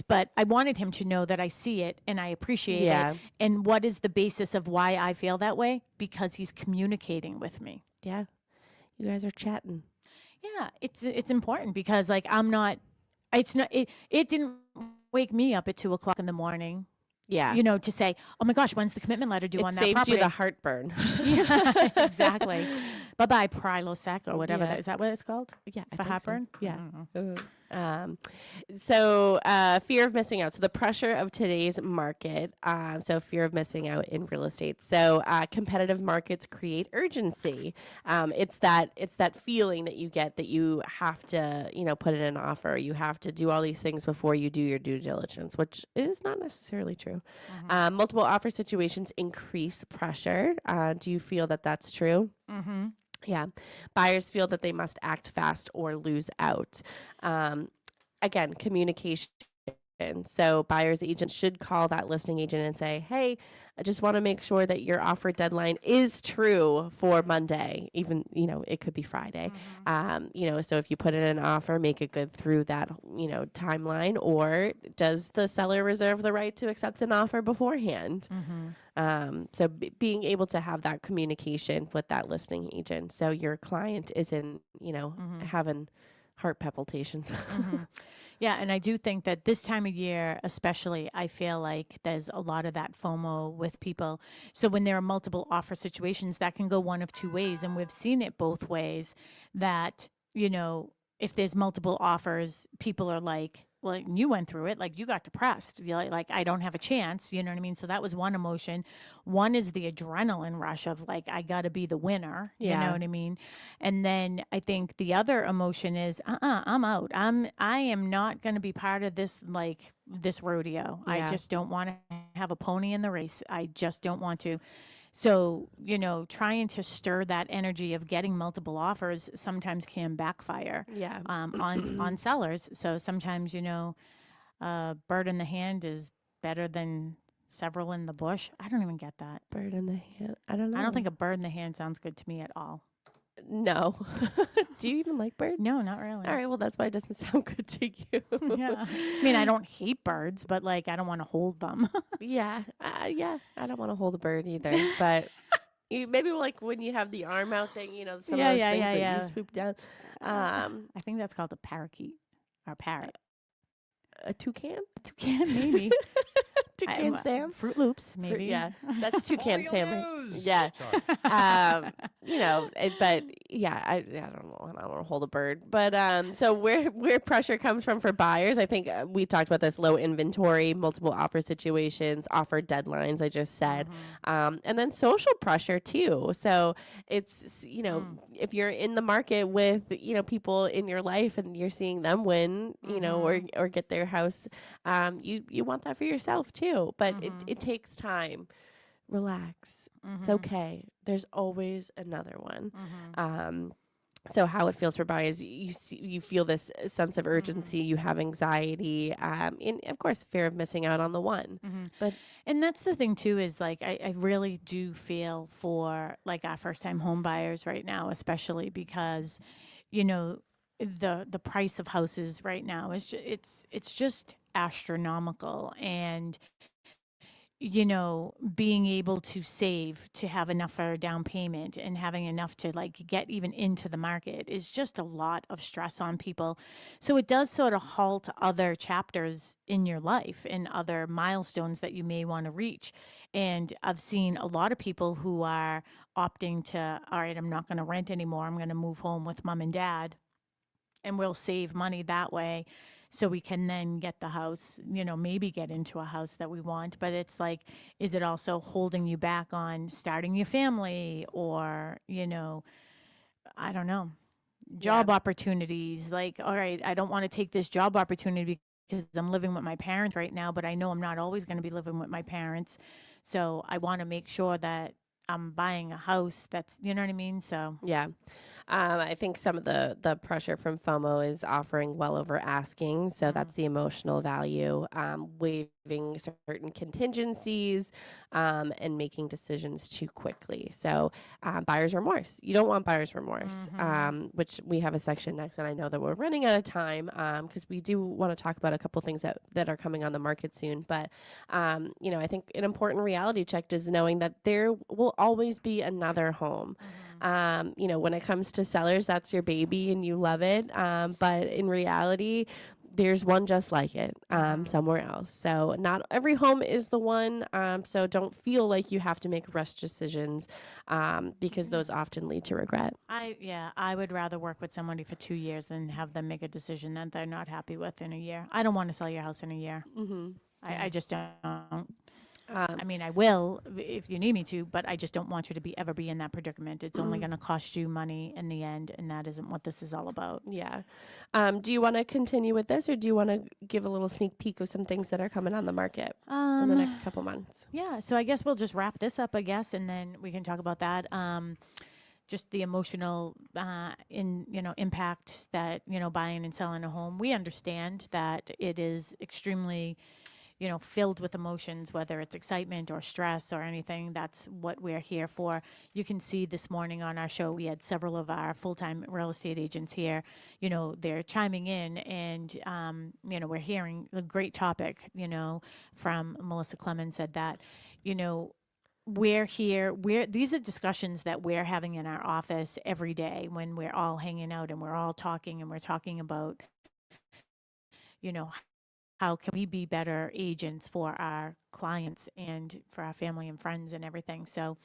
Speaker 1: But I wanted him to know that I see it and I appreciate it. And what is the basis of why I feel that way? Because he's communicating with me.
Speaker 2: Yeah. You guys are chatting.
Speaker 1: Yeah, it's important because like it didn't wake me up at 2:00 in the morning.
Speaker 2: Yeah.
Speaker 1: To say, oh my gosh, when's the commitment letter due on that
Speaker 2: property? It
Speaker 1: property?
Speaker 2: saved you the heartburn.
Speaker 1: Yeah, exactly. Bye-bye, Prilosec or whatever. Is that what it's called?
Speaker 2: Yeah.
Speaker 1: For heartburn?
Speaker 2: So. Yeah. So fear of missing out. So the pressure of today's market. So fear of missing out in real estate. So competitive markets create urgency. It's that feeling that you get that you have to, put in an offer. You have to do all these things before you do your due diligence, which is not necessarily true. Mm-hmm. Multiple offer situations increase pressure. Do you feel that that's true?
Speaker 1: Mm-hmm.
Speaker 2: Yeah. Buyers feel that they must act fast or lose out. Again, communication. So buyer's agent should call that listing agent and say, hey, I just want to make sure that your offer deadline is true for Monday. Even, it could be Friday. Mm-hmm. So if you put in an offer, make it good through that, timeline, or does the seller reserve the right to accept an offer beforehand? Mm-hmm. So being able to have that communication with that listing agent. So your client isn't, mm-hmm. having heart palpitations.
Speaker 1: Mm-hmm. Yeah, and I do think that this time of year, especially, I feel like there's a lot of that FOMO with people. So when there are multiple offer situations, that can go one of two ways, and we've seen it both ways, that, if there's multiple offers, people are like, well, you went through it, like you got depressed. You're like, I don't have a chance, you know what I mean? So that was one emotion. One is the adrenaline rush of like, I got to be the winner, you know what I mean? And then I think the other emotion is, I'm out. I am not going to be part of this, this rodeo. I just don't want to have a pony in the race. I just don't want to. So, trying to stir that energy of getting multiple offers sometimes can backfire on sellers. So sometimes, bird in the hand is better than several in the bush. I don't even get that.
Speaker 2: Bird in the hand. I don't know.
Speaker 1: I don't think a bird in the hand sounds good to me at all.
Speaker 2: No. Do you even like birds?
Speaker 1: No, not really.
Speaker 2: All right. Well, that's why it doesn't sound good to you.
Speaker 1: Yeah. I mean, I don't hate birds, but like I don't want to hold them.
Speaker 2: Yeah. Yeah. I don't want to hold a bird either. But maybe like when you have the arm out thing, you know, some of those things that you swoop down.
Speaker 1: I think that's called a parakeet or parrot.
Speaker 2: A toucan?
Speaker 1: Toucan, maybe.
Speaker 2: Toucan Sam?
Speaker 1: Fruit Loops, maybe.
Speaker 2: Yeah, that's Toucan Sam.
Speaker 3: News.
Speaker 2: Yeah.
Speaker 3: Sorry.
Speaker 2: You know, but yeah, I don't know. I don't want to hold a bird. But so where pressure comes from for buyers, I think we talked about this: low inventory, multiple offer situations, offer deadlines. I just said, and then social pressure too. So it's if you're in the market with people in your life and you're seeing them win, or get their house, you want that for yourself too. But it takes time. Relax. It's okay. There's always another one. So how it feels for buyers, you feel this sense of urgency, you have anxiety, and of course fear of missing out on the one.
Speaker 1: And that's the thing too, is like I really do feel for like our first time home buyers right now, especially because the price of houses right now is it's just astronomical. And being able to save to have enough for a down payment and having enough to like get even into the market is just a lot of stress on people. So it does sort of halt other chapters in your life and other milestones that you may want to reach. And I've seen a lot of people who are opting to, all right, I'm not going to rent anymore. I'm going to move home with mom and dad, and we'll save money that way. So we can then get the house, maybe get into a house that we want. But it's like, is it also holding you back on starting your family or, I don't know, job opportunities? Like, all right, I don't want to take this job opportunity because I'm living with my parents right now, but I know I'm not always going to be living with my parents. So I want to make sure that I'm buying a house that's, you know what I mean? So
Speaker 2: yeah. I think some of the pressure from FOMO is offering well over asking. So that's the emotional value, waiving certain contingencies, and making decisions too quickly. So buyer's remorse. You don't want buyer's remorse, which we have a section next. And I know that we're running out of time because we do want to talk about a couple things that are coming on the market soon. But, I think an important reality check is knowing that there will always be another home. When it comes to sellers, that's your baby and you love it. But in reality, there's one just like it somewhere else. So not every home is the one. So don't feel like you have to make rush decisions because those often lead to regret.
Speaker 1: I would rather work with somebody for 2 years than have them make a decision that they're not happy with in a year. I don't want to sell your house in a year. I just don't. I mean, I will if you need me to, but I just don't want you to ever be in that predicament. It's only going to cost you money in the end, and that isn't what this is all about.
Speaker 2: Yeah. Do you want to continue with this, or do you want to give a little sneak peek of some things that are coming on the market in the next couple months?
Speaker 1: Yeah. So I guess we'll just wrap this up, and then we can talk about that. Just the emotional impact that buying and selling a home. We understand that it is extremely filled with emotions, whether it's excitement or stress or anything. That's what we're here for. You can see this morning on our show, we had several of our full-time real estate agents here. They're chiming in and, we're hearing a great topic, from Melissa Clemens said that, we're here. These are discussions that we're having in our office every day when we're all hanging out and we're all talking and we're talking about, how can we be better agents for our clients and for our family and friends and everything. So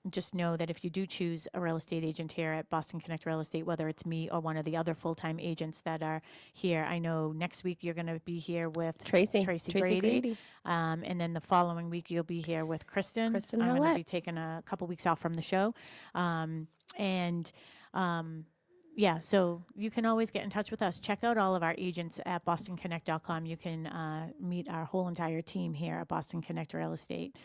Speaker 1: just know that if you do choose a real estate agent here at Boston Connect Real Estate, whether it's me or one of the other full-time agents that are here, I know next week you're going to be here with Tracy Grady. And then the following week you'll be here with Kristen. I'm going to be taking a couple weeks off from the show. Yeah, so you can always get in touch with us. Check out all of our agents at bostonconnect.com. You can meet our whole entire team here at Boston Connect Real Estate.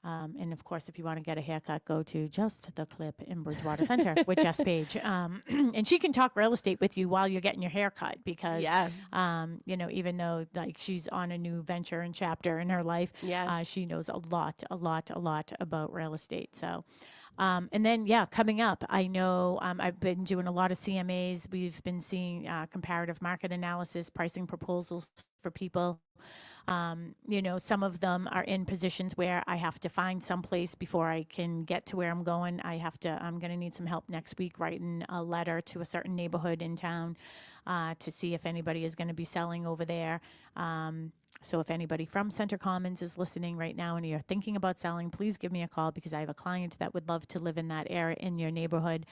Speaker 1: And of course, if you want to get a haircut, go to Just the Clip in Bridgewater Center with Jess Page. And she can talk real estate with you while you're getting your hair cut because,
Speaker 2: Yeah.
Speaker 1: even though like she's on a new venture and chapter in her life,
Speaker 2: Yeah.
Speaker 1: she knows a lot about real estate. So, and then, yeah, coming up, I know I've been doing a lot of CMAs. We've been seeing comparative market analysis, pricing proposals for people. Some of them are in positions where I have to find some place before I can get to where I'm going. I'm going to need some help next week writing a letter to a certain neighborhood in town to see if anybody is going to be selling over there. So if anybody from Center Commons is listening right now and you're thinking about selling, please give me a call because I have a client that would love to live in that area in your neighborhood.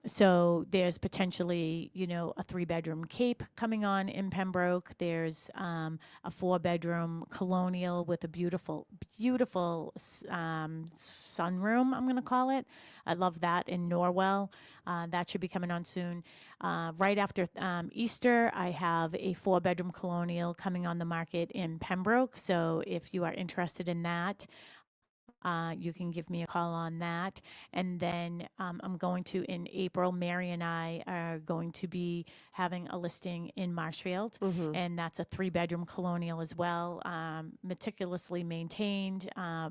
Speaker 1: So there's potentially, a 3-bedroom Cape coming on in Pembroke. There's a 4-bedroom colonial with a beautiful, beautiful sunroom, I'm going to call it. I love that in Norwell. That should be coming on soon. Right after Easter, I have a 4-bedroom colonial coming on the market in Pembroke. So if you are interested in that, you can give me a call on that. And then I'm going to, in April, Mary and I are going to be having a listing in Marshfield. And that's a 3-bedroom colonial as well, meticulously maintained,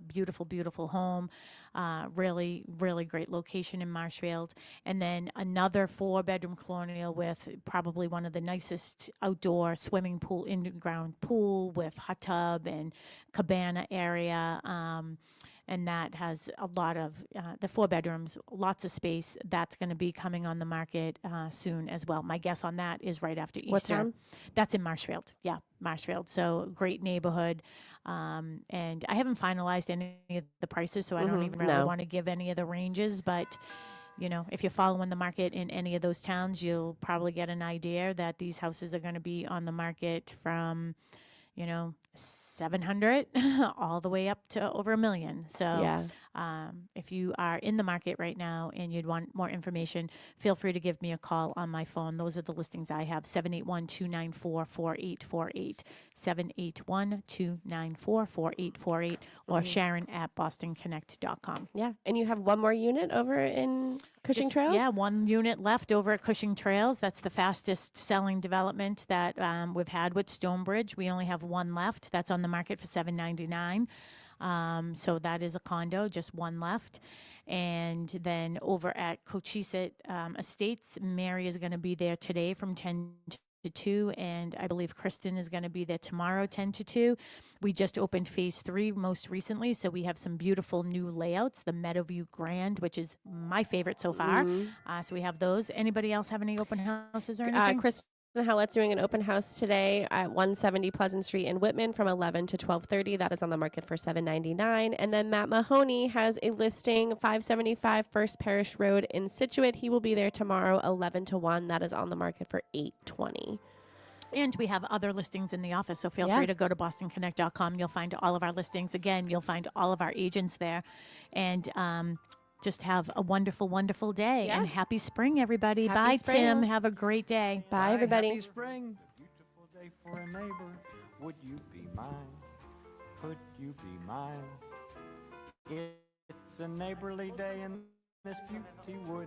Speaker 1: beautiful, beautiful home, really, really great location in Marshfield. And then another 4-bedroom colonial with probably one of the nicest outdoor swimming pool, in-ground pool with hot tub and cabana area. And that has a lot of the 4 bedrooms, lots of space. That's going to be coming on the market soon as well. My guess on that is right after Easter.
Speaker 2: What town?
Speaker 1: That's in Marshfield. Yeah, Marshfield. So great neighborhood. And I haven't finalized any of the prices, so I don't even really want to give any of the ranges. But if you're following the market in any of those towns, you'll probably get an idea that these houses are going to be on the market from 700 all the way up to over $1 million. So if you are in the market right now and you'd want more information, feel free to give me a call on my phone. Those are the listings I have, 781-294-4848, 781-294-4848, or Sharon at bostonconnect.com.
Speaker 2: Yeah. And you have one more unit over in Cushing Trail?
Speaker 1: Yeah, one unit left over at Cushing Trails. That's the fastest selling development that we've had with Stonebridge. We only have one left. That's on the market for $799. So that is a condo, just one left. And then over at Cochise Estates, Mary is going to be there today from 10 to 2, and I believe Kristen is going to be there tomorrow 10 to 2. We just opened phase 3 most recently, so we have some beautiful new layouts, the Meadowview Grand, which is my favorite so far. So we have those. Anybody else have any open houses or anything?
Speaker 2: Kristen Hallett's doing an open house today at 170 Pleasant Street in Whitman from 11 to 12:30. That is on the market for $799. And then Matt Mahoney has a listing, 575 First Parish Road in Scituate. He will be there tomorrow, 11 to 1. That is on the market for $820.
Speaker 1: And we have other listings in the office, so feel free to go to bostonconnect.com. You'll find all of our listings. Again, you'll find all of our agents there. And just have a wonderful, wonderful day. And happy spring, everybody. Bye,
Speaker 2: spring.
Speaker 1: Tim. Have a great day.
Speaker 2: Bye, everybody.
Speaker 3: Happy spring. Beautiful day for a neighbor. Would you be mine? Could you be mine? It's a neighborly day in this beauty wood.